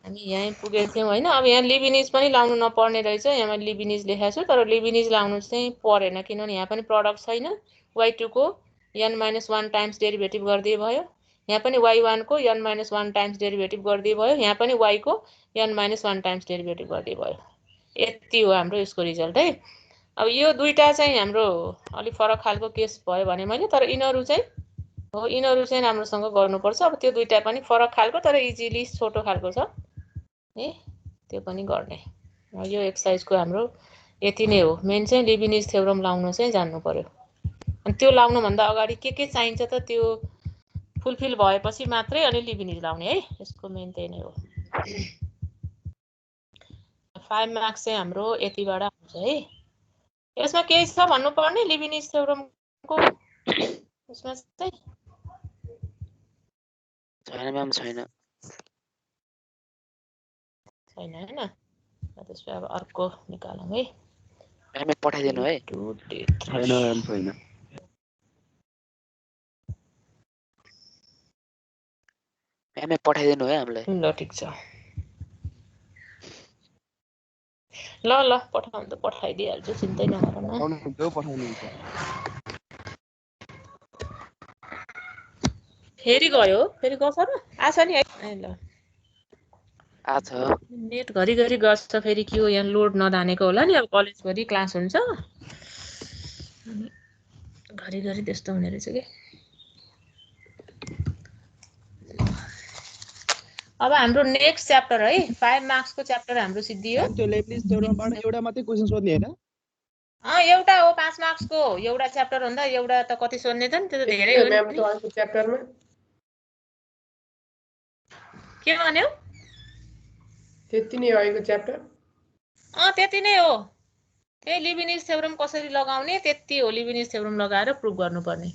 हामी यहीँ पुगेको थियौँ होइन। अब यहाँ लिबिनिज पनि लाउनु नपर्ने रहेछ। यहाँ मैले लिबिनिज लेखेको छु, तर लिबिनिज लाउनु चाहिँ परेन, किनभने यहाँ पनि प्रडक्ट छैन। y2 को n-1 टाइम्स डेरिभेटिभ गरिदिए भयो। यहाँ पनि y1 को n-1 टाइम्स डेरिभेटिभ गरिदिए भयो। यहाँ पनि y को n-1 टाइम्स डेरिभेटिभ गरिदिए भयो। यति हो हाम्रो यसको रिजल्ट है। अब यो दुईटा चाहिँ हाम्रो अलिक फरक खालको केस भयो भने मैले, तर यिनीहरू चाहिँ हो, यिनीहरू चाहिँ राम्रोसँग गर्नुपर्छ। अब त्यो दुईटा पनि फरक खालको तर इजिली छोटो खालको छ है, त्यो पनि गर्ने। यो एक्सर्साइजको हाम्रो यति नै हो। मेन चाहिँ लिबिनिज थ्योरम लाउन चाहिँ जान्नु पर्यो। अनि त्यो लाउनुभन्दा अगाडि के चाहिन्छ त त्यो फुलफिल भएपछि मात्रै अनि लिबिनिज लाउने है। यसको मेन त्यही नै हो। 5 मार्क्स चाहिँ हाम्रो यतिबाट आउँछ है। यसमा केही छ भन्नुपर्ने लिबिनिज थ्योरमको? यसमा चाहिँ छैन म्याम, छैन छैन हैन। त्यसपछि अब अर्को निकालौँ है। म्याम पठाइदिनु है। छैन म्याम, छैन। म्याम पठाइदिनु है हामीलाई। ल ठिक छ। ल पठाउनु त पठाइदिइहाल्छु, चिन्तै नगर न। पठाउनुहुन्छ फेरि गयो, फेरि गर्छ र आछ नि है। ल आछ नेट घरिघरि गर्छ, फेरि के हो यहाँ लोड नधानेको होला नि। अब कलेजभरि क्लास हुन्छ, घरिघरि त्यस्तो हुने रहेछ कि। अब हाम्रो नेक्स्ट च्याप्टर है, 5 मार्क्सको च्याप्टर हाम्रो सिद्धियो। त्यो लेब्निज थ्योरमबाट एउटा मात्रै क्वेशन सोध्ने हैन? एउटा हो 5 मार्क्सको, एउटा च्याप्टर भन्दा एउटा त कति सोध्ने त नि, त्यो त धेरै हो नि। म्याम त अर्को च्याप्टरमा के भन्यो? त्यति नै अहिलेको च्याप्टर। त्यति नै हो। त्यही लिबिनिज थ्योरम कसरी लगाउने त्यति हो। लिबिनिज थ्योरम लगाएर प्रुभ गर्नुपर्ने।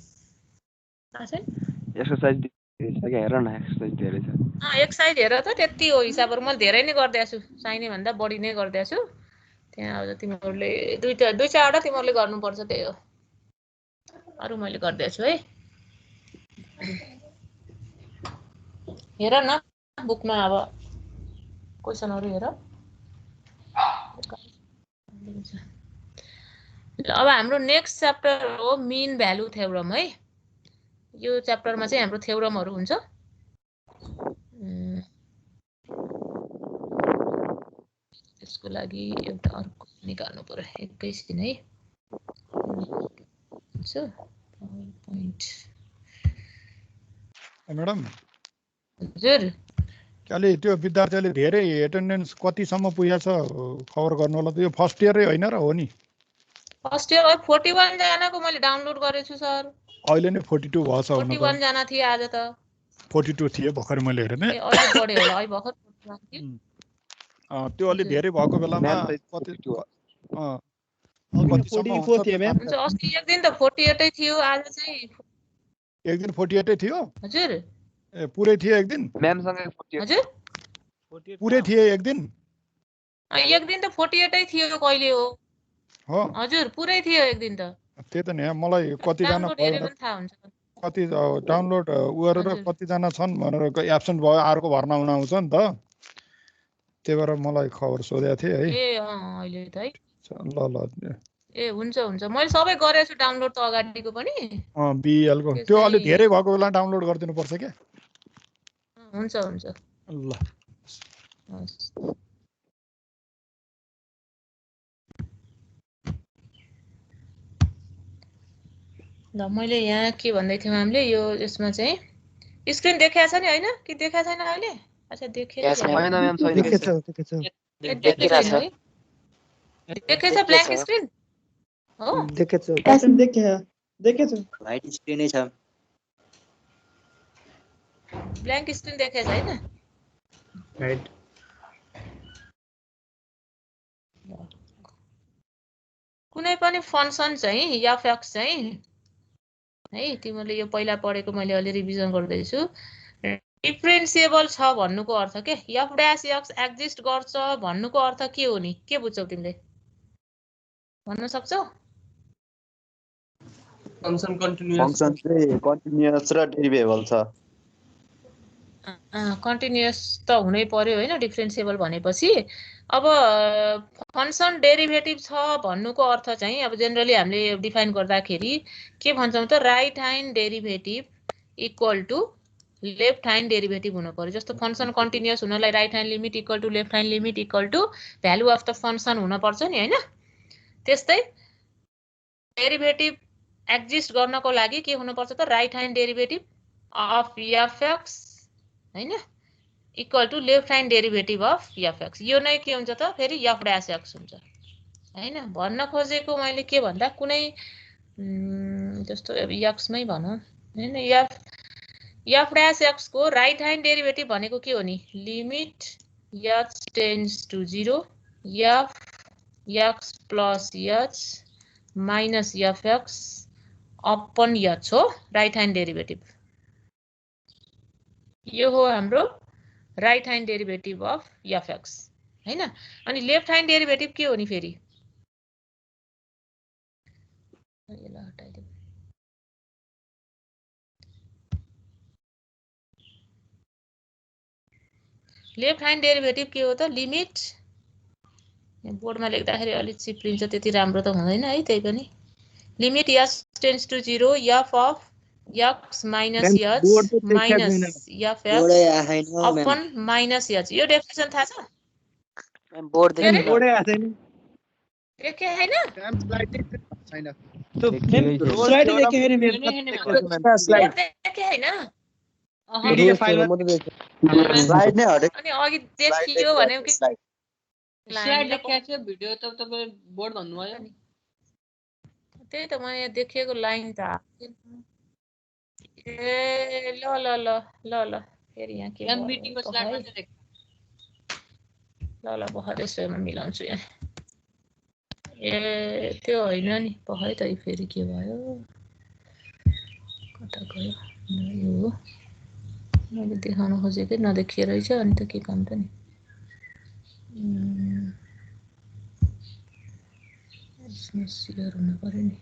एक्सरसाइज हेर न, एक्सरसाइज धेरै छ। एक्सर्साइज हेर त, त्यति हो हिसाबहरू। मैले धेरै नै गरिदिएको छु, चाहिने भन्दा बढी नै गरिदिएको छु। त्यहाँ अब तिमीहरूले दुई चारवटा तिमीहरूले गर्नुपर्छ, त्यही हो। अरू मैले गरिदिएको छु है। हेर न बुकमा अब क्वेसनहरू हेर। अब हाम्रो नेक्स्ट च्याप्टर हो मिन भ्यालु थ्योरम है। यो च्याप्टरमा चाहिँ हाम्रो थ्योरमहरू हुन्छ। त्यसको लागि एउटा अर्को निकाल्नु पर्यो एकैछिन है। म्याडम हजुर, अलि त्यो विद्यार्थीले धेरै एटेन्डेन्स कतिसम्म पुगेको छ खबर गर्नु होला। त्यो फर्स्ट इयरै होइन र हो नि? फर्स्ट इयर 41 जनाको मैले डाउनलोड गरेछु सर। अहिले नै 42 भएछ हुन त। 41 जना थिए आज त। 42 थिए भर्खर मैले हेरेँ। अहिले बढ्यो होला, अहिले भर्खर त्यो अलि धेरै भएको बेलामा कति 44 थिए म्याम। अस्ति एक दिन त 48 थियो, आज चाहिँ एक दिन 48 थियो। हजुर पुरै थिए एक दिन म्याम सँगै हजुर पुरै थिए एक दिन। एक दिन त 48 थियो। कहिले हो? हजुर पुरै थियो एक दिन त। त्यही त नि, मलाई कतिजना कति डाउनलोड गरेर कतिजना छन् भनेर एब्सेन्ट भयो, अर्को भर्ना हुन आउँछ नि त। त्यही भएर मलाई खबर सोधेको थिएँ है। अहिले त है। ल हुन्छ मैले सबै गरेछु डाउनलोड त अगाडिको पनि। बिएल को त्यो अलि धेरै भएको बेला डाउनलोड गरिदिनु पर्छ के। हुन्छ ल मैले यहाँ के भन्दै थियौँ हामीले, यो यसमा चाहिँ स्क्रिन देखाएको छ नि हैन कि देखाएको छैन अहिले? अच्छा देखेछ ब्ल्याङ्क स्क्रिन हो। देखेछ व्हाइट स्क्रिन नै छ। ब्ल्याङ्क स्क्रिन देखेछ हैन? राइट। कुनै पनि फंक्सन चाहिँ f(x) चाहिँ है, तिमीले यो पहिला पढेको मैले अलि रिभिजन गर्दैछु। डिफरेन्सिएबल छ भन्नुको अर्थ के? f'(x) एक्जिस्ट गर्छ भन्नुको अर्थ के हो नि? के बुझ्छौ तिमीले? भन्न सक्छौ? फंक्सन कन्टिन्युअस र डेरिभेबल छ। कन्टिन्युअस त हुनै पर्यो होइन डिफ्रेन्सिएबल भनेपछि। अब फंक्सन डेरिभेटिभ छ भन्नुको अर्थ चाहिँ अब जेनरली हामीले डिफाइन गर्दाखेरि के भन्छौँ त right hand derivative equal to left hand derivative हुनु पर्यो। जस्तो फंक्सन कन्टिन्युअस हुनलाई right hand limit equal to left hand limit equal to value of the function हुनुपर्छ नि होइन। त्यस्तै डेरिभेटिभ एक्जिस्ट गर्नको लागि के हुनुपर्छ त right hand derivative of FX हैन equal to left hand derivative of FX. यो नै के हुन्छ त फेरि एफ ड्यास एक्स हुन्छ हैन। भन्न खोजेको मैले के भन्दा कुनै जस्तो एक्समै भनौँ हैन एफ ड्यास एक्स को राइट ह्यान्ड डेरिभेटिभ भनेको के हो नि limit H tends to 0 F X plus H minus FX upon H हो राइट ह्यान्ड डेरिभेटिभ। यो हो हाम्रो right hand derivative of FX हैन। अनि लेफ्ट ह्यान्ड डेरिभेटिभ के हो नि फेरि यसलाई हटाइदिउँ। लेफ्ट ह्यान्ड डेरिभेटिभ के हो त लिमिट बोर्डमा लेख्दाखेरि अलिक चिप्लिन्छ त्यति राम्रो त हुँदैन है। त्यही पनि limit H tends to 0 F of x minus H minus FX upon minus H. यो डेफिनेसन थाहा छ म्याम बोर्ड देख्नु न बोर्डै आएको छैन देखे हैन म्याम स्लाइड छैन स्लाइड देखेन बोर्ड देखे हैन पीडीएफ फाइलमा स्लाइड नै हटे अनि अघि देखियो भने स्लाइड देखाएको थियो भिडियो त तपाईले बोर्ड भन्नुभयो नि। त्यही त मैले देखिएको लाइन त ए ल ल ल ल ल फेरि यहाँ के यहाँ मिटिङको स्लाइडमा चाहिँ देख्छ। ल ल बहर यसैमा मिलाउँछु यहाँ। ए त्यो होइन नि पखै त फेरि के भयो कता गयो यो हो मैले देखाउन खोजेकै नदेखिए रहेछ। अनि त के काम त नि यसमा सेयर हुनु पर्यो नि।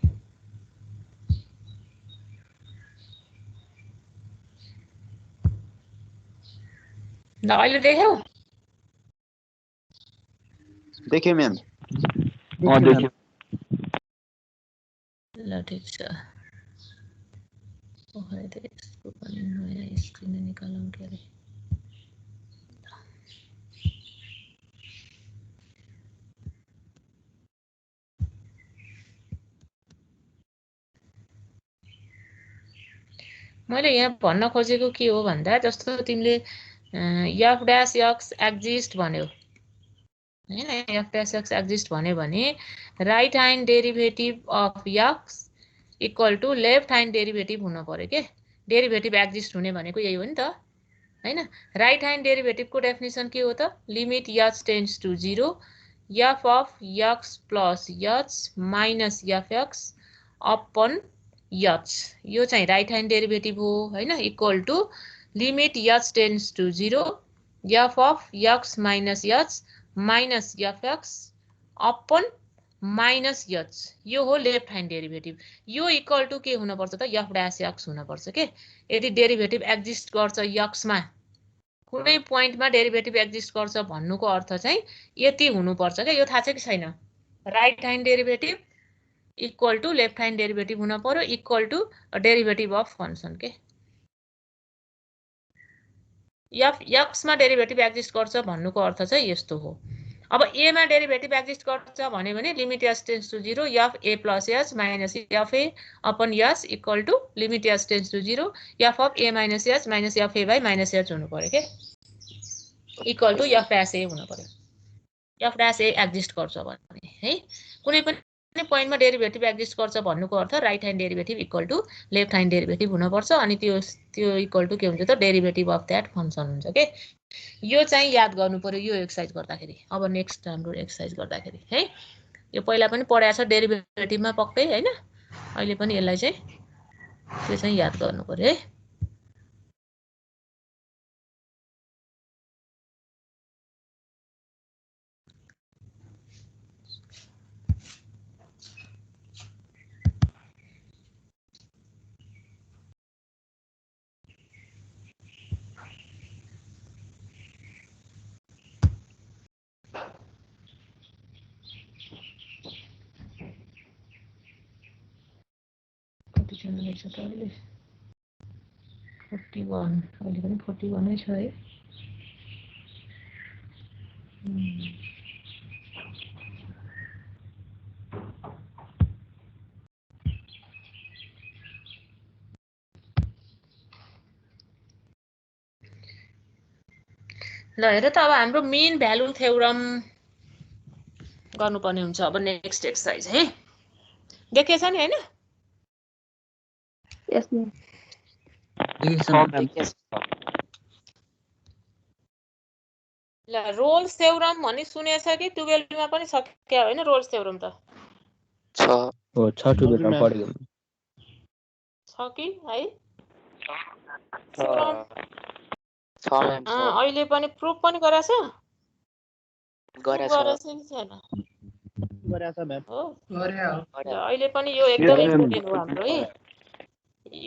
ल अहिले देख्यौ देखे म्याम देखियो ल ठिक छ। पखै त यसको पनि नयाँ स्क्रिन निकालौँ के अरे। मैले यहाँ भन्न खोजेको के हो भन्दा जस्तो तिमीले एफ ड्यास एक्स एक्जिस्ट भन्यो हैन एफ ड्यास एक्स एक्जिस्ट भन्यो भने right hand derivative of X equal to left hand derivative हुनु पर्यो के। डेरिभेटिभ एक्जिस्ट हुने भनेको यही हो नि त हैन। राइट ह्यान्ड डेरिभेटिभको डेफिनेसन के हो त limit H tends to 0 F of x plus H minus FX upon h. यो चाहिँ राइट ह्यान्ड डेरिभेटिभ हो हैन equal to limit H tends to 0 F of x minus H minus FX upon minus H. यो हो left hand derivative. यो equal to के हुनुपर्छ त एफ ड्यास एक्स हुनुपर्छ के। यदि डेरिभेटिभ एक्जिस्ट गर्छ एक्समा कुनै पोइन्टमा डेरिभेटिभ एक्जिस्ट गर्छ भन्नुको अर्थ चाहिँ यति हुनुपर्छ के। यो थाहा छ कि छैन right hand derivative equal to left hand derivative हुन पर्यो equal to derivative of function के। एफ एक्समा डेरिभेटिभ एक्जिस्ट गर्छ भन्नुको अर्थ चाहिँ यस्तो हो। अब ए मा डेरिभेटिभ एक्जिस्ट गर्छ भन्यो भने limit H tends to 0 f a plus H minus f a upon h equal to limit H tends to 0 F of a minus H minus f a by minus h हुनु पर्यो के equal to f dash a हुनु पर्यो। F dash ए exist गर्छ भने है कुनै पनि पोइन्टमा डेरिभेटिभ एक्जिस्ट गर्छ भन्नुको अर्थ right hand derivative equal to left hand derivative हुनुपर्छ। अनि त्यो इक्वल टु के हुन्छ त डेरिभेटिभ अफ द्याट फंक्सन हुन्छ के। यो चाहिँ याद गर्नु पर्यो यो एक्सरसाइज गर्दाखेरि। अब नेक्स्ट हाम्रो एक्सरसाइज गर्दाखेरि है यो पहिला पनि पढाएको छ डेरिभेटिभमा पक्कै हैन। अहिले पनि यसलाई चाहिँ त्यो चाहिँ याद गर्नु पर्यो है। क्वेसन रहेछ त अहिले 41 अहिले पनि 41 नै छ है ल हेर त अब हाम्रो मेन भ्यालु थ्योरम गर्नुपर्ने हुन्छ अब नेक्स्ट एक्सरसाइज है देखेछ नि हैन यस म्याम ल रोल्स थ्योरम भनि सुनेछ कि 12 मा पनि सक्या हैन रोल्स थ्योरम त छ 12 मा पढेको छ कि है अहिले पनि प्रुफ पनि गराछ गराछ कि छैन गरेछ म्याम हो गरे हो ल अहिले पनि यो एकदम इम्पोर्टेन्ट हो हाम्रो है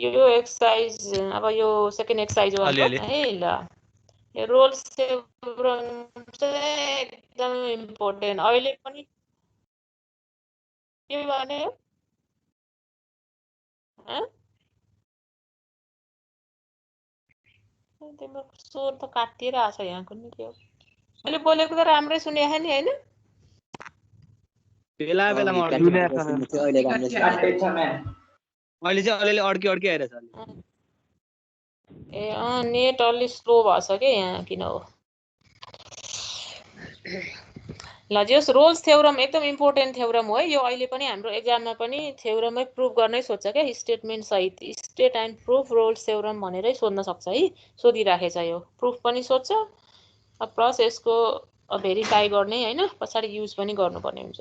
यो एक्सरसाइज अब यो सेकेन्ड एक्सरसाइज हो हाम्रो है ल यो रोल्स थ्योरम चाहिँ एकदम इम्पोर्टेन्ट अहिले पनि के भने तिम्रो स्वर त काटिएर आछ यहाँको नि के हो मैले बोलेको त राम्रै सुने नि हैन बेला बेलामा अहिले चाहिँ अलिअलि अड्की आइरहेछ ए नेट अलि स्लो भछ के यहाँ किन हो ल जस रोल्स थ्योरम एकदम इम्पोर्टेन्ट थ्योरम हो है यो अहिले पनि हाम्रो एक्जाममा पनि थ्योरमै प्रुफ गर्नै सोध्छ के स्टेटमेन्ट सहित estate and proof Rolle's theorem भनेरै सोध्न सक्छ है सोधिराखेछ यो प्रुफ पनि सोध्छ प्लस यसको भेरिफाई गर्ने हैन पछाडी युज पनि गर्नुपर्ने हुन्छ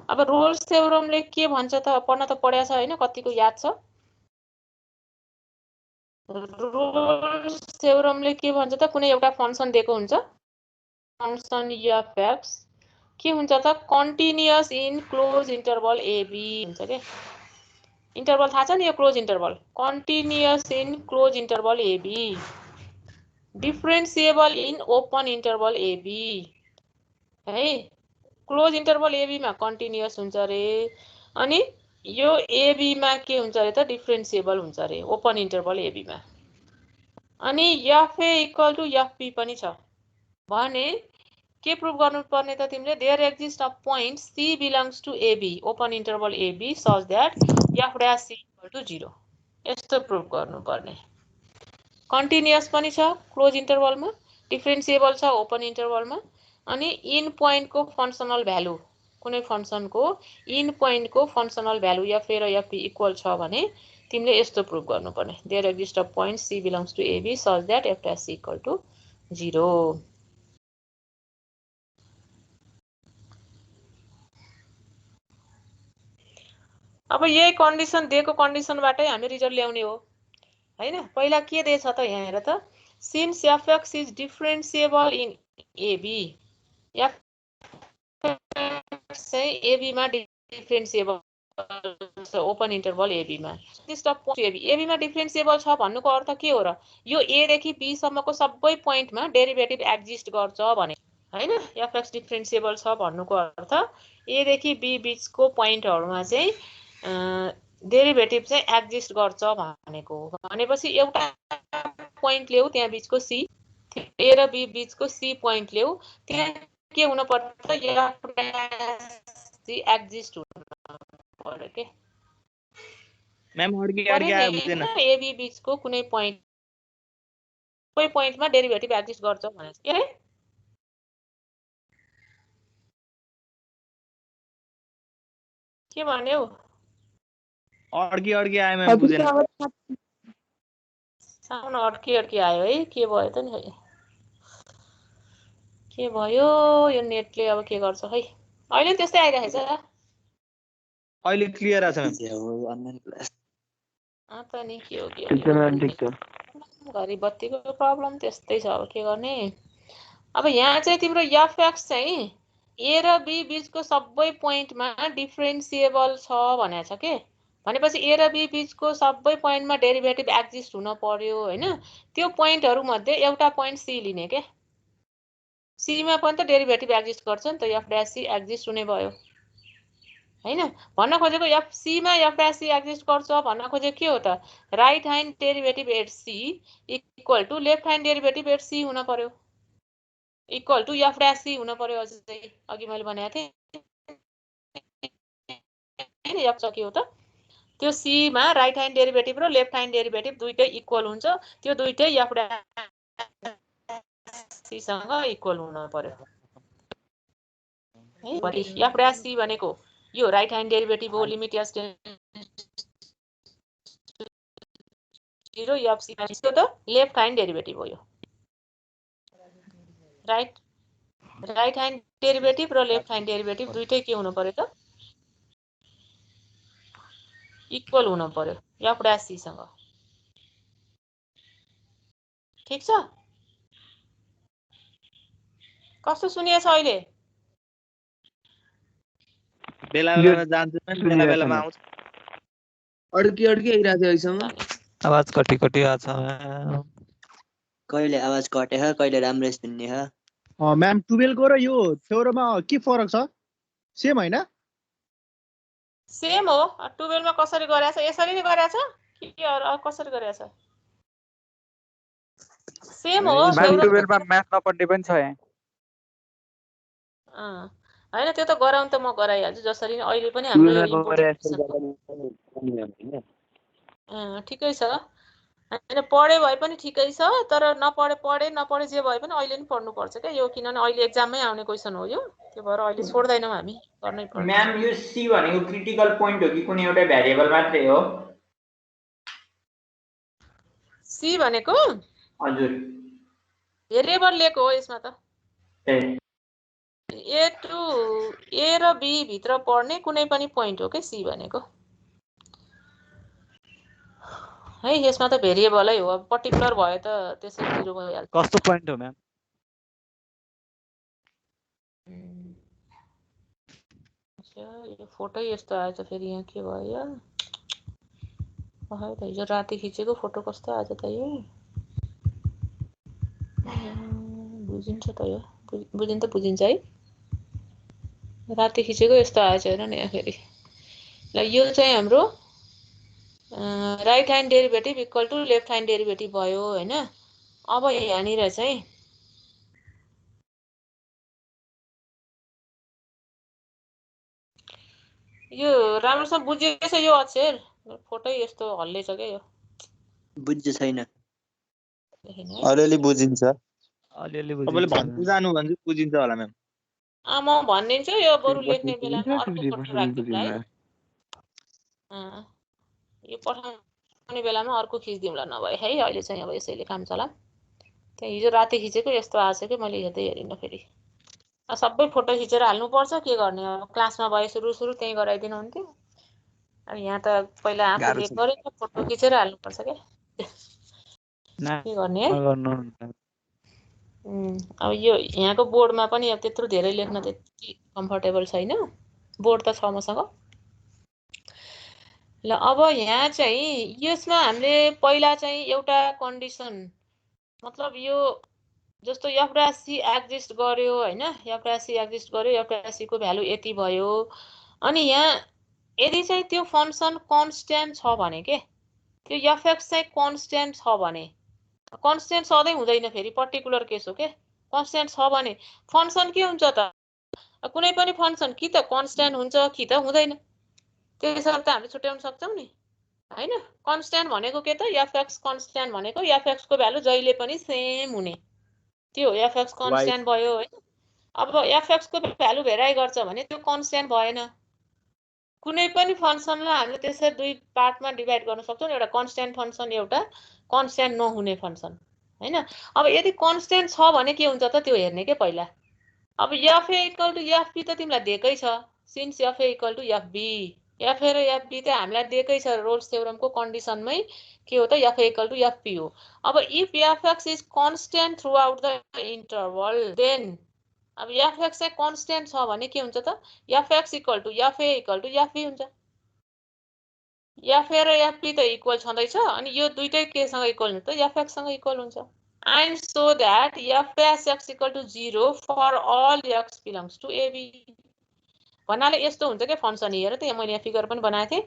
अब रोल्स थ्योरमले के भन्छ त पढ्न त पढ्या छ हैन कतिको याद छ रोल्स थ्योरमले के भन्छ त कुनै एउटा फंक्सन दिएको हुन्छ फंक्सन f(x) के हुन्छ त continuous in close interval ab हुन्छ के इन्टरभल थाहा छ नि यो close interval continuous in close interval ab differentiable in open interval ab है क्लोज इन्टरभल ab मा कन्टिन्युअस हुन्छ रे अनि यो ab मा के हुन्छ रे त डिफरेन्शिएबल हुन्छ रे ओपन इन्टरभल ab मा अनि fa = fp पनि छ भने के प्रुफ गर्नुपर्ने त तिमीले there exist a point c belongs to ab open interval ab such that f' = 0 यस्तो प्रुफ गर्नुपर्ने कन्टिन्युअस पनि छ क्लोज इन्टरभलमा डिफरेन्शिएबल छ ओपन इन्टरभलमा अनि इन पोइन्टको फंक्शनल भ्यालु कुनै फंक्शनको इन पोइन्टको फंक्शनल भ्यालु f र fp इक्वल छ भने तिमीले यस्तो प्रुफ गर्नुपर्ने there exist a point c belongs to ab such that f' = 0 अब यही कन्डिसन दिएको कन्डिसनबाटै हामी रिजल्ट ल्याउने हो हैन पहिला के दिएछ त यहाँ हेर त since f(x) is differentiable in ab f चाहिँ ab मा डिफरेन्शिएबल छ ओपन इन्टरभल ab मा ab मा डिफरेन्शिएबल छ भन्नुको अर्थ के हो र यो a देखि b सम्मको सबै पोइन्टमा डेरिभेटिभ एक्जिस्ट गर्छ भने हैन f(x) डिफरेन्शिएबल छ भन्नुको अर्थ a देखि b बीचको पोइन्टहरुमा चाहिँ डेरिभेटिभ चाहिँ एक्जिस्ट गर्छ भनेको भनेपछि एउटा पोइन्ट ल्याउ त्यहाँ बीचको c a र b बीचको c पोइन्ट ल्याउ त्यहाँ के हुन पर्छ f' एक्जिस्ट हुन पर्यो के मैम अड्की आयो बुझ्दैन a b बीचको कुनै पोइन्टमा डेरिभेटिभ एक्जिस्ट गर्छ भनेछ के है के भन्यौ अड्की आयो मैम बुझेन साउन्ड अड्की आयो है के भयो त नि है के भयो यो नेटले अब के गर्छ खै अहिले त्यस्तै आइरहेछ अहिले क्लियर आछ मैम त नि के हो घरि बत्तीको प्रब्लम त्यस्तै छ अब के गर्ने अब यहाँ चाहिँ तिम्रो f(x) चाहिँ a र b बीचको सबै पोइन्टमा डिफरेन्शिएबल छ भनेको छ के भनेपछि a र b बीचको सबै पोइन्टमा डेरिभेटिभ एक्जिस्ट हुन पर्यो हैन त्यो पोइन्टहरु मध्ये एउटा पोइन्ट c लिने के c मा पनि त डेरिभेटिभ एक्जिस्ट गर्छ नि त f' एक्जिस्ट हुने भयो हैन भन्न खोजेको एफसी मा एफएससी एक्जिस्ट गर्छ भन्न खोजेको के हो त right hand derivative at c equal to left hand derivative at c हुन पर्यो equal to f dash c हुन पर्यो अझै अघि मैले भनेको थिएँ हैन एफ चाहिँ के हो त त्यो सी मा राइट ह्यान्ड डेरिभेटिभ र लेफ्ट ह्यान्ड डेरिभेटिभ दुईटै इक्वल हुन्छ त्यो दुईटै एफ ड्यास सी सँग इक्वल हुन पर्यो है भरि एफ ड्यास सी भनेको यो राइट ह्यान्ड डेरिभेटिभ हो limit s zero f c त लेफ्ट ह्यान्ड डेरिभेटिभ हो यो राइट ह्यान्ड डेरिभेटिभ र लेफ्ट ह्यान्ड डेरिभेटिभ दुईटै के हुनु पर्यो त इक्वल हुनु पर्यो एफ ड्यास सी सँग ठीक छ कस्तो सुनिएछ अहिले बेला बेलामा जान्छ बेला बेलामा आउँछ अड्की आइरहेको थियो अहिलेसम्म आवाज कटी आछ कहिले आवाज कटे ह कहिले राम्रै सुन्ने ह म्याम 12 को र यो थ्योरममा के फरक छ सेम हैन सेम हो 12 मा कसरी गरेछ यसरी नै गरेछ के अरु कसरी गरेछ सेम हो म्याम 12 मा म्याथ नपढ्ने पनि छ यहाँ हैन त्यो त गराउन त म गराइहाल्छु जसरी नै अहिले पनि हाम्रो ठिकै छ हैन पढे भए पनि ठिकै छ तर नपढे जे भए पनि अहिले नि पढ्नु पर्छ के यो किनभने अहिले एक्जाममै आउने क्वेशन हो यो त्यो भएर अहिले छोड्दैनौं हामी गर्नै पर्छ म्याम यो सी भनेको क्रिटिकल पोइन्ट हो कि कुनै एउटा भेरिएबल मात्रै हो सी भनेको हजुर भेरिएबल लिएको हो यसमा त ए टु ए र बी भित्र पढ्ने कुनै पनि पोइन्ट हो के सी भनेको है यसमा त भेरिएबलै हो अब पर्टिकुलर भयो त त्यसै जिरो भइहाल्छ कस्तो पोइन्ट हो म्याम यो फोटो यस्तो आएछ फेरि यहाँ के भयो है त हिजो राति खिचेको फोटो कस्तो आएछ त यो बुझिन्छ त यो बुझिन्छ है राति खिचेको यस्तो आएछ हेर न यहाँ फेरि ल यो चाहिँ हाम्रो right hand derivative equal to left hand derivative भयो हैन अब यहाँनिर चाहिँ यो राम्रोसँग बुझिएछ यो अक्षर फोटो यस्तो हल्ले छ के यो बुझ्छ छैन अलिअलि बुझिन्छ तपाईँले भन्दै जानु भने बुझिन्छ होला म्याम म भनिदिन्छु यो बरु लेख्ने बेलामा अर्को फोटो राखिदिउँला है यो पठाउने बेलामा अर्को खिच्दिउँला नभए है अहिले चाहिँ अब यसैले काम चला त्यहाँ हिजो राति खिचेको यस्तो आएछ कि मैले हेर्दै हेरिनँ फेरि सबै फोटो खिचेर हाल्नुपर्छ के गर्ने अब क्लासमा भए सुरु त्यही गराइदिनु हुन्थ्यो अब यहाँ त पहिला आफूले गरेर फोटो खिचेर हाल्नुपर्छ के गर्ने है अब यो यहाँको बोर्डमा पनि अब त्यत्रो धेरै लेख्न त्यति कम्फर्टेबल छैन बोर्ड त छ मसँग ल अब यहाँ चाहिँ यसमा हामीले पहिला चाहिँ एउटा कन्डिसन मतलब यो जस्तो एफ ड्यास सी एक्जिस्ट गर्यो हैन एफ ड्यास सी एक्जिस्ट गर्यो एफ ड्यास सी को भ्यालु यति भयो अनि यहाँ यदि चाहिँ त्यो फंक्सन कन्स्ट्यान्ट छ भने के त्यो एफएक्स चाहिँ कन्स्ट्यान्ट छ भने कन्स्ट्यान्ट सधैं हुँदैन फेरि पर्टिकुलर केस हो के कन्स्ट्यान्ट छ भने फंक्सन के हुन्छ त कुनै पनि फंक्सन कि त कन्स्ट्यान्ट हुन्छ कि त हुँदैन त्यसरी त हामीले छुट्याउन सक्छौं नि हैन कन्स्ट्यान्ट भनेको के त एफएक्स कन्स्ट्यान्ट भनेको एफएक्स को भ्यालु जहिले पनि सेम हुने त्यो एफएक्स कन्स्ट्यान्ट भयो हैन अब एफएक्स को भ्यालु भेराइ गर्छ भने त्यो कन्स्ट्यान्ट भएन कुनै पनि फंक्सनलाई हामीले त्यसरी दुई पार्टमा डिभाइड गर्न सक्छौं एउटा कन्स्ट्यान्ट फंक्सन एउटा कन्स्ट्यान्ट नहुने फंक्सन हैन अब यदि कन्स्ट्यान्ट छ भने के हुन्छ त त्यो हेर्ने के पहिला अब एफए इक्वल टु एफबी त तिमीलाई दिएकै छ since f a equal to f b f a र एफबी त हामीलाई दिएकै छ रोल्स थ्योरमको कन्डिसनमै के हो त एफए इक्वल टु एफपी हो अब if f x is constant throughout the interval then अब एफएक्स चाहिँ कन्स्ट्यान्ट छ भने के हुन्छ त f x equal to f a equal to f b हुन्छ एफए र एफबी त इक्वल छँदैछ अनि यो दुईटै केसँग इक्वल हुन्छ त एफएक्स सँग इक्वल हुन्छ and so that f(x) equal to 0 for all x belongs to AB भन्नाले यस्तो हुन्छ के फंक्सन हेर त मैले यहाँ फिगर पनि बनाएको थिएँ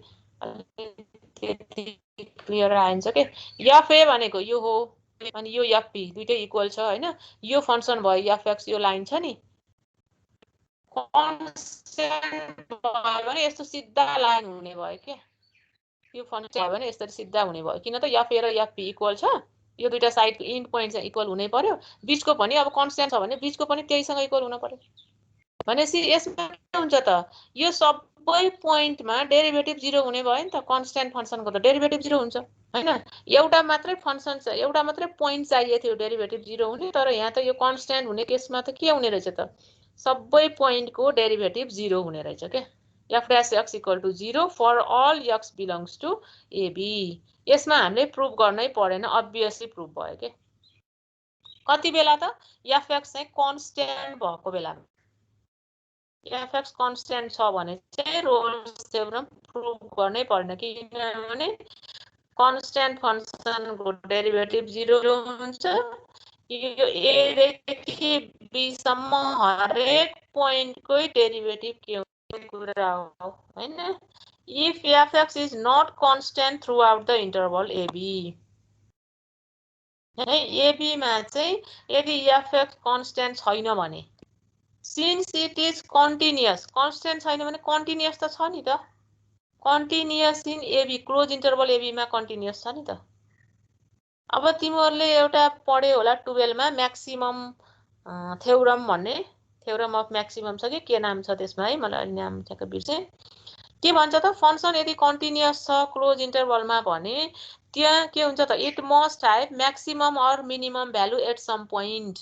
क्लियर आइन्छ के fa भनेको यो हो अनि यो fp दुईटै इक्वल छ हैन यो फंक्सन भयो fx यो लाइन छ नि कन्स्टेन्ट भयो भने यस्तो सिधा लाइन हुने भयो के यो फंक्सन भयो भने यसरी सिधा हुने भयो किन त fa र fp इक्वल छ यो दुईटा साइडको इन्ड पोइन्ट चाहिँ इक्वल हुनै पर्यो बीचको पनि अब कन्स्टेन्ट छ भने बीचको पनि त्यहीसँग इक्वल हुन पर्यो भनेपछि यसमा के हुन्छ त यो सबै पोइन्टमा डेरिभेटिभ 0 हुने भयो नि त कन्स्टेन्ट फंक्सनको त डेरिभेटिभ 0 हुन्छ हैन एउटा मात्रै फंक्सन छ एउटा मात्रै पोइन्ट चाहिएको थियो डेरिभेटिभ 0 हुने तर यहाँ त यो कन्स्टेन्ट हुने केसमा त के हुने रहेछ त सबै पोइन्टको डेरिभेटिभ 0 हुने रहेछ के f dash x equal to 0 for all x belongs to ab यसमा हामीले प्रुफ गर्नै परेन अब्भियसली प्रुफ भयो के कति बेला त fx चाहिँ कन्स्टेन्ट भएको बेलामा fx कन्स्टेन्ट छ भने चाहिँ रोल्स थ्योरम प्रुफ गर्नै पर्दैन किनभने कन्स्टेन्ट फंक्सनको डेरिभेटिभ 0 हुन्छ यो a देखि b सम्म हरेक पोइन्टकै डेरिभेटिभ के हुन्छ कुरा हो हैन if fx is not constant throughout the interval ab ab मा चाहिँ यदि fx कन्स्टेन्ट छैन भने since it is continuous constant छैन भने continuous त छ नि त continuous in ab close interval ab मा continuous छ नि त अब तिमीहरुले एउटा पढ्यो होला 12 मा म्याक्सिमम थ्योरम भन्ने थ्योरम अफ म्याक्सिमम छ के नाम छ त्यसमा है मलाई नाम ठ्याक्क बिर्से के भन्छ त फंक्सन यदि कन्टिन्युअस छ क्लोज इन्टरभलमा भने त्यहाँ के हुन्छ त it must have maximum or minimum value at some point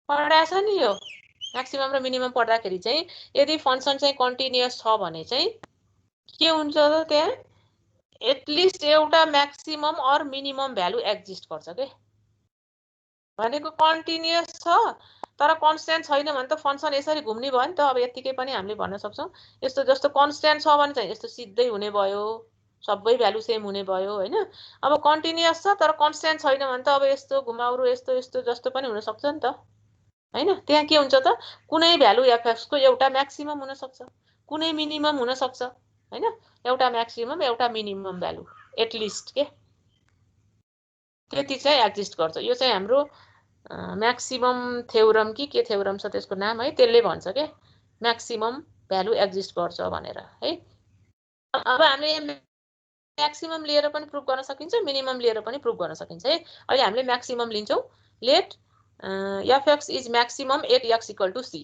पढाछ नि यो म्याक्सिमम र मिनिमम पढ्दाखेरि चाहिँ यदि फंक्सन चाहिँ कन्टिन्युअस छ भने चाहिँ के हुन्छ त त्यहाँ एटलिस्ट एउटा maximum or minimum value exist गर्छ के भनेको कन्टिन्युअस छ तर कन्स्टेन्ट छैन भने त फंक्सन यसरी घुम्ने भयो नि त अब यतिकै पनि हामीले भन्न सक्छौं यस्तो जस्तो कन्स्टेन्ट छ भने चाहिँ यस्तो सिधै हुने भयो सबै भ्यालु सेम हुने भयो हैन अब कन्टिन्युअस छ तर कन्स्टेन्ट छैन भने त अब यस्तो घुमाउरो यस्तो यस्तो जस्तो पनि हुन सक्छ नि त हैन त्यहाँ के हुन्छ त कुनै भ्यालु fx को एउटा म्याक्सिमम हुन सक्छ कुनै मिनिमम हुन सक्छ हैन एउटा म्याक्सिमम एउटा मिनिमम भ्यालु एटलिस्ट के त्यति चाहिँ एक्जिस्ट गर्छ यो चाहिँ हाम्रो म्याक्सिमम थ्योरम के थ्योरम छ त्यसको नाम है त्यसले भन्छ के म्याक्सिमम भ्यालु एक्जिस्ट गर्छ भनेर है अब हामीले म्याक्सिमम लिएर पनि प्रुफ गर्न सकिन्छ मिनिमम लिएर पनि प्रुफ गर्न सकिन्छ है अहिले हामीले म्याक्सिमम लिन्छौं let fx is maximum at x equal to c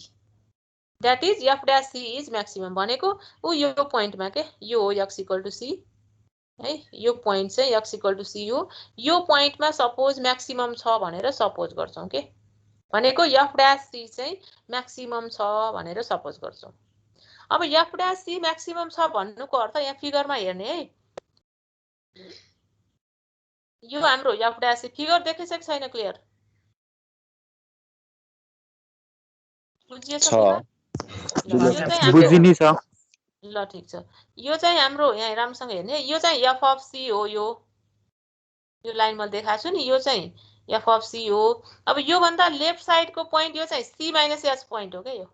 that is f dash c is maximum भनेको उ यो पोइन्टमा के यो हो x equal to c है यो पोइन्ट चाहिँ x equal to c हो यो पोइन्टमा सपोज म्याक्सिमम छ भनेर सपोज गर्छौं के भनेको f dash c चाहिँ म्याक्सिमम छ भनेर सपोज गर्छौं अब f dash c म्याक्सिमम छ भन्नुको अर्थ यहाँ फिगरमा हेर्ने है यो हाम्रो f dash c फिगर देखिसकेको छैन क्लियर बुझिनी छ ल ठीक छ यो चाहिँ हाम्रो यहाँ राम्रोसँग हेर्ने यो चाहिँ f of c हो यो लाइन मैले देखाएको छु नि यो चाहिँ f of c हो अब यो भन्दा लेफ्ट साइडको पोइन्ट यो चाहिँ c - h पोइन्ट हो के यो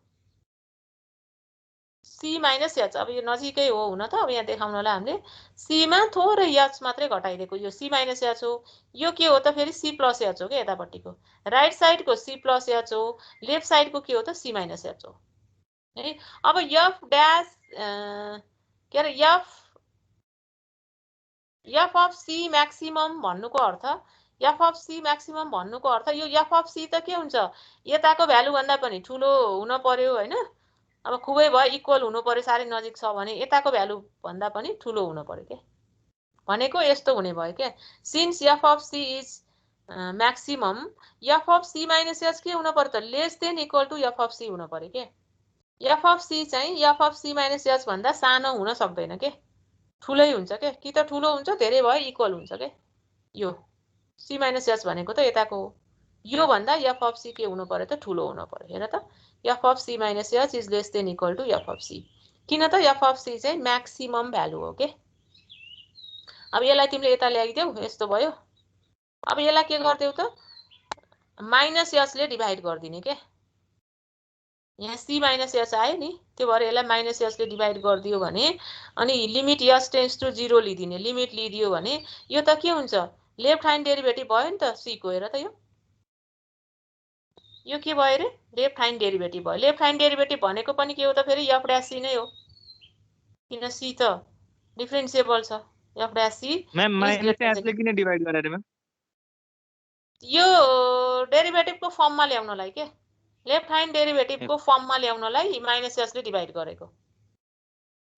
c - h अब यो नजिकै हो हुन त अब यहाँ देखाउनलाई हामीले c मा थोरै h मात्रै घटाइदिएको यो c - h हो यो के हो त फेरि c + h हो के यतापट्टिको राइट साइडको c + h हो लेफ्ट साइडको के हो त c - h हो है अब f dash के अरे f of c म्याक्सिमम भन्नुको अर्थ f of c म्याक्सिमम भन्नुको अर्थ यो f of c त के हुन्छ यताको भ्यालु भन्दा पनि ठूलो हुन पर्यो हैन अब खुबै भयो इक्वल हुनु पर्यो सारै नजिक छ भने यताको भ्यालु भन्दा पनि ठूलो हुन पर्यो के भनेको यस्तो हुने भयो के since f of c is maximum f of c - h के हुन पर्यो त less than equal to f of c हुन पर्यो के f of c चाहिँ f of c - h भन्दा सानो हुन सक्दैन के ठूलै हुन्छ के कि त ठूलो हुन्छ धेरै भयो इक्वल हुन्छ के यो c - h भनेको त यताको हो यो भन्दा f of c के हुनु पर्यो त ठूलो हुन पर्यो हेर त f of c - h is less than equal to f of c किन त f of c चाहिँ म्याक्सिमम भ्यालु हो के अब यसलाई तिमीले यता ल्याइदेऊ यस्तो भयो अब यसलाई के गर्देऊ त -h ले डिभाइड गर्दिने के यहाँ c माइनस h आयो नि, त्यो भएर यसलाई माइनस h ले डिभाइड गरिदियो भने अनि लिमिट h टेन्ड्स टु 0 लिदिने, लिमिट लिदियो भने यो त के हुन्छ, लेफ्ट ह्यान्ड डेरिभेटिभ भयो नि त c को। हेर त यो के भयो रे, लेफ्ट ह्यान्ड डेरिभेटिभ भयो। लेफ्ट ह्यान्ड डेरिभेटिभ भनेको पनि के हो त फेरि f डैश c नै हो, किन c त डिफरेन्शिएबल छ। f dash c ma'am minus h ले किन डिवाइड गरे रे मैम? यो डेरिभेटिभको फर्ममा ल्याउनलाई के, लेफ्ट ह्यान्ड डेरिभेटिभको फर्ममा ल्याउनलाई माइनस h ले डिभाइड गरेको।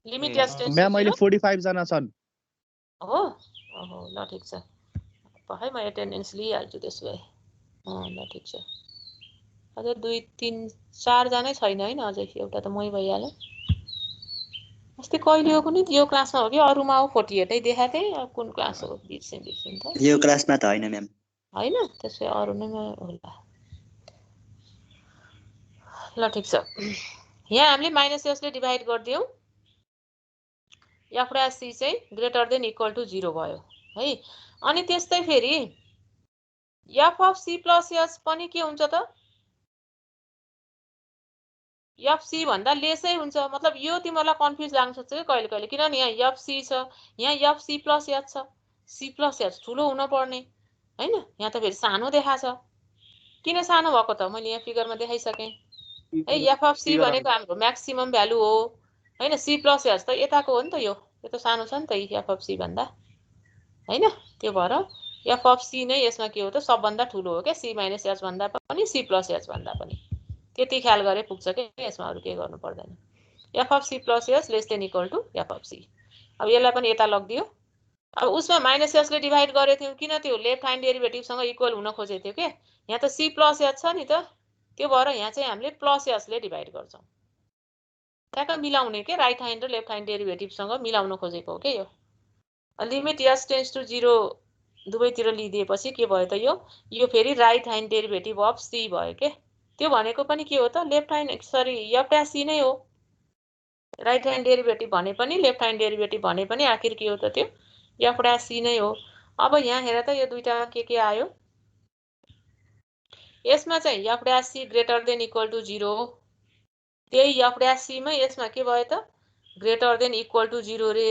लिमिट h टेन्ड्स म्याम अहिले 45 जना छन् हो। ओहो ल ठीक छ, है म एटेन्डेन्स लिइहाल्छु त्यसो भए। ल ठीक छ, अझ 2 3 4 जनै छैन हैन, अझै एउटा त मै भइहाल्यो। अस्ति कहिले हो कुनै यो क्लासमा हो कि अरूमा हो, 48 देखाएको थिएँ। अब कुन क्लास हो बिर्सेँ त। यो क्लासमा त हैन म्याम। हैन त्यसै अरू नै होला। ल ठीक छ, यहाँ हामीले माइनस h ले डिभाइड गरिदियौ, f डैश c चाहिँ ग्रेटर देन इक्वल टु 0 भयो है। अनि त्यस्तै फेरि f of c plus h पनि के हुन्छ त, f c भन्दा लेसै हुन्छ। मतलब यो तिमीलाई कन्फ्युज लाग्न सक्छ कि कहिले कहिले, किनभने यहाँ f c छ, यहाँ f c प्लस h छ। c प्लस h ठुलो हुन पर्ने हैन, यहाँ त फेरि सानो देखाछ। किन सानो भएको त, मैले यहाँ फिगरमा देखाइसकेँ है। f अफ c भनेको हाम्रो म्याक्सिमम भ्यालु हो हैन, c प्लस h त यताको हो नि त, यो त सानो छ नि त f अफ c भन्दा हैन। त्यो भएर f अफ c नै यसमा के हो त, सबभन्दा ठुलो हो के, c माइनस h भन्दा पनि c प्लस h भन्दा पनि। त्यति ख्याल गरे पुग्छ के, यसमा अरु केही गर्नु पर्दैन। f of c plus h less than equal to f of c। अब यसलाई पनि यता लगिदियो। अब उसमा माइनस h ले डिभाइड गरे थियौ, किन त्यो लेफ्ट ह्यान्ड डेरिभेटिभसँग इक्वल हुन खोजेको थियो के, यहाँ त c प्लस h छ नि त, त्यो भएर यहाँ चाहिँ हामीले प्लस h ले डिभाइड गर्छौं। ट्याक्क मिलाउने के, राइट ह्यान्ड र लेफ्ट ह्यान्ड डेरिभेटिभसँग मिलाउन खोजेको हो के यो। लिमिट h टेन्ड्स टु 0 दुवैतिर लिदिएपछि के भयो त, यो फेरि right hand derivative of c भयो के। त्यो भनेको पनि के हो त, left hand sorry f dash c नै हो। राइट ह्यान्ड डेरिभेटिभ भने पनि लेफ्ट ह्यान्ड डेरिभेटिभ भने पनि आखिर के हो त, त्यो f डैश c नै हो। अब यहाँ हेर त यो दुईटामा के आयो, यसमा चाहिँ f dash c greater than equal to 0 हो, त्यही f डैश c मा यसमा के भयो त, ग्रेटर देन इक्वल टु 0 रे।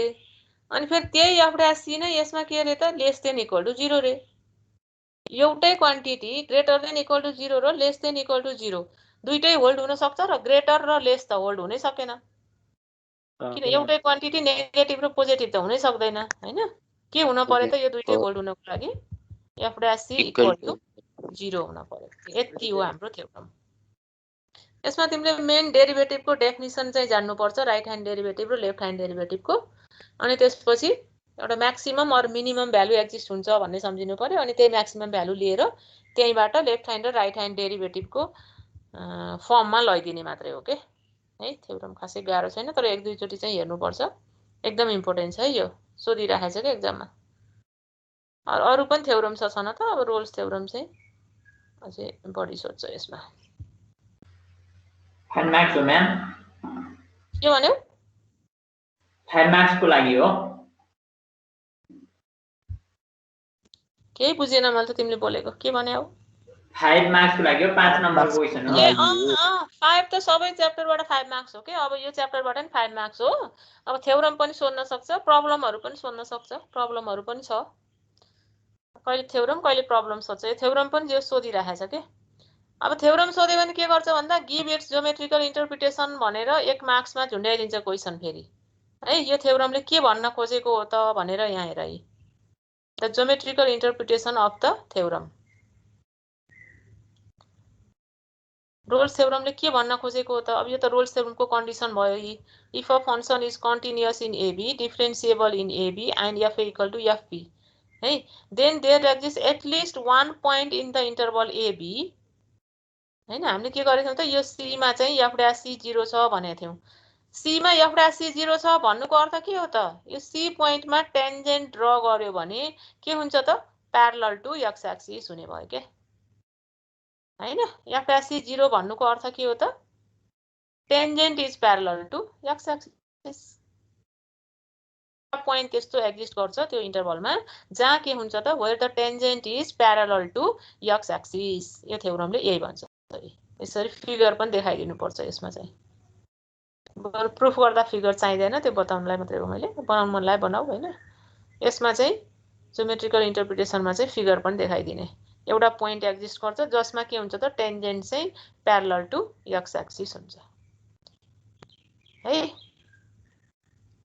अनि फेरि त्यही f डैश c नै यसमा के रे त, लेस देन इक्वल टु 0 रे। एउटै quantity greater than equal to 0 र लेस देन इक्वल टु 0 दुईटै होल्ड हुन सक्छ, र ग्रेटर र लेस त होल्ड हुनै सकेन, किन एउटै क्वान्टिटी नेगेटिभ र पोजिटिभ त हुनै सक्दैन हैन। के हुन पर्यो त, यो दुईटै होल्ड हुनको लागि f dash c equal to 0 हुन पर्यो। यति हो हाम्रो थ्योरम। यसमा तिमीले मेन डेरिभेटिभको डेफिनिसन चाहिँ जान्नु पर्छ, राइट ह्यान्ड डेरिभेटिभ र लेफ्ट ह्यान्ड डेरिभेटिभको। अनि त्यसपछि एउटा maximum or minimum value exist हुन्छ भन्ने सम्झिनु पर्यो। अनि त्यही म्याक्सिमम भ्यालु लिएर त्यहीबाट लेफ्ट ह्यान्ड र राइट ह्यान्ड डेरिभेटिभको फर्ममा लैदिने मात्रै हो के है। थ्योरम खासै गाह्रो छैन, तर एक दुई चोटि चाहिँ हेर्नुपर्छ, एकदम इम्पोर्टेन्ट छ है यो, सोधिराखेको छ के एक्जाममा। अरु पनि थ्योरम छ न त, अब रोल्स थ्योरम चाहिँ अझै बढी सोध्छ यसमा। फाइभ मार्क्स हो म्याम, के भन्यौ? 5 मार्क्स को लागि हो। केही बुझेन मैले त तिमीले बोलेको, के भन्यौ? 5 मार्क्स को लागि हो, 5 नम्बरको क्वेशन हो। 5 त सबै च्याप्टरबाट 5 मार्क्स हो के। अब यो च्याप्टरबाट नि 5 मार्क्स हो। अब थ्योरम पनि सोध्न सक्छ, प्रब्लमहरु पनि सोध्न सक्छ, प्रब्लमहरु पनि छ। कहिले थ्योरम कहिले प्रब्लम सोध्छ, यो थ्योरम पनि जे सोधिराखेको छ के। अब थ्योरम सोध्यो भने के गर्छ भन्दा, गिभ इट्स ज्योमेट्रिकल इन्टरप्रिटेसन भनेर 1 मार्क्समा झुन्ड्याइदिन्छ क्वेशन फेरि है। यो थ्योरमले के भन्न खोजेको हो त भनेर यहाँ हेर है, the geometrical interpretation of the theorem. Rolle's थ्योरमले के भन्न खोजेको हो त, अब यो त रोल्स थ्योरमको कन्डिसन भयो। If a function is continuous in AB, differentiable in AB and f equal to fp है, then there exist at least 1 point in the interval AB हैन। हामीले के गरेको थियौं त, यो c मा चाहिँ f डैश c 0 छ भनेको थियौं। c मा f डैश c 0 छ भन्नुको अर्थ के हो त, यो c पोइन्टमा टेन्जेन्ट ड्रा गर्यो भने के हुन्छ त, प्यारलल टु x एक्सिस हुने भयो के हैन। f डैश c 0 भन्नुको अर्थ के हो त, tangent is parallel to x axis. Point त्यस्तो एक्जिस्ट गर्छ त्यो इन्टरभलमा जहाँ के हुन्छ त, where the tangent is parallel to x axis. यो थ्योरमले यही भन्छ। यसरी फिगर पनि देखाइदिनुपर्छ यसमा चाहिँ। बरु प्रुफ गर्दा फिगर चाहिँदैन, त्यो बताउनलाई मात्रै हो मैले। बनाउनु मन लाग्यो बनाऊ होइन। यसमा चाहिँ ज्योमेट्रिकल इन्टरप्रिटेसनमा चाहिँ फिगर पनि देखाइदिने। एउटा पोइन्ट एक्जिस्ट गर्छ जसमा के हुन्छ त टेन्जेन्ट चाहिँ प्यारलल टु एक्स एक्सिस हुन्छ है।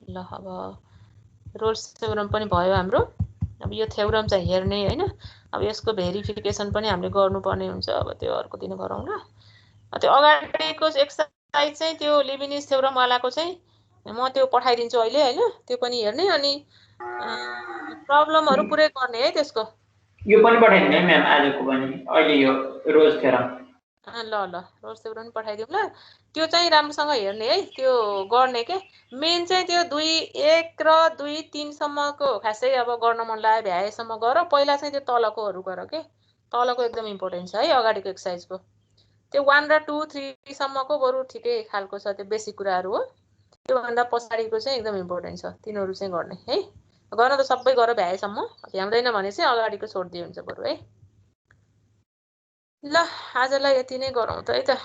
ल अब रोल्स थ्योरम पनि भयो हाम्रो। अब यो थ्योरम चाहिँ हेर्ने होइन। अब यसको भेरिफिकेसन पनि हामीले गर्नुपर्ने हुन्छ। अब त्यो अर्को दिन गरौँ ल। त्यो अगाडिको एक्सरसाइज चाहिँ त्यो लिबिनिज थ्योरमवालाको चाहिँ म त्यो पठाइदिन्छु अहिले होइन। त्यो पनि हेर्ने अनि प्रब्लमहरू पुरै गर्ने है त्यसको। यो पनि पठाइदिनु है म्याम आजको पनि, अहिले यो रोज थ्योरम। ल रोज थ्योरम पनि पठाइदिउँ ल। त्यो चाहिँ राम्रोसँग हेर्ने है, त्यो गर्ने के। मेन चाहिँ त्यो 1 र 2, 3 सम्मको खासै अब गर्न मन लाग्यो भ्याएसम्म गर। पहिला चाहिँ त्यो तलकोहरू गर के। तलको एकदम इम्पोर्टेन्ट छ है अगाडिको एक्सरसाइजको। त्यो 1 र 2, 3 सम्मको बरु ठिकै खालको छ, त्यो बेसिक कुराहरू हो। त्योभन्दा पछाडिको चाहिँ एकदम इम्पोर्टेन्ट छ, तिनीहरू चाहिँ गर्ने है। गर्न त सबै गर भ्याएसम्म, भ्याउँदैन भने चाहिँ अगाडिको छोडिदिए हुन्छ बरु है। ल आजलाई यति नै गरौँ त है त।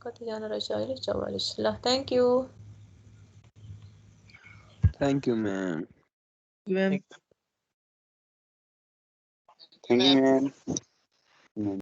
कतिजना रहेछ अहिले? 44। ल thank you. Thank you ma'am. Thank you ma'am.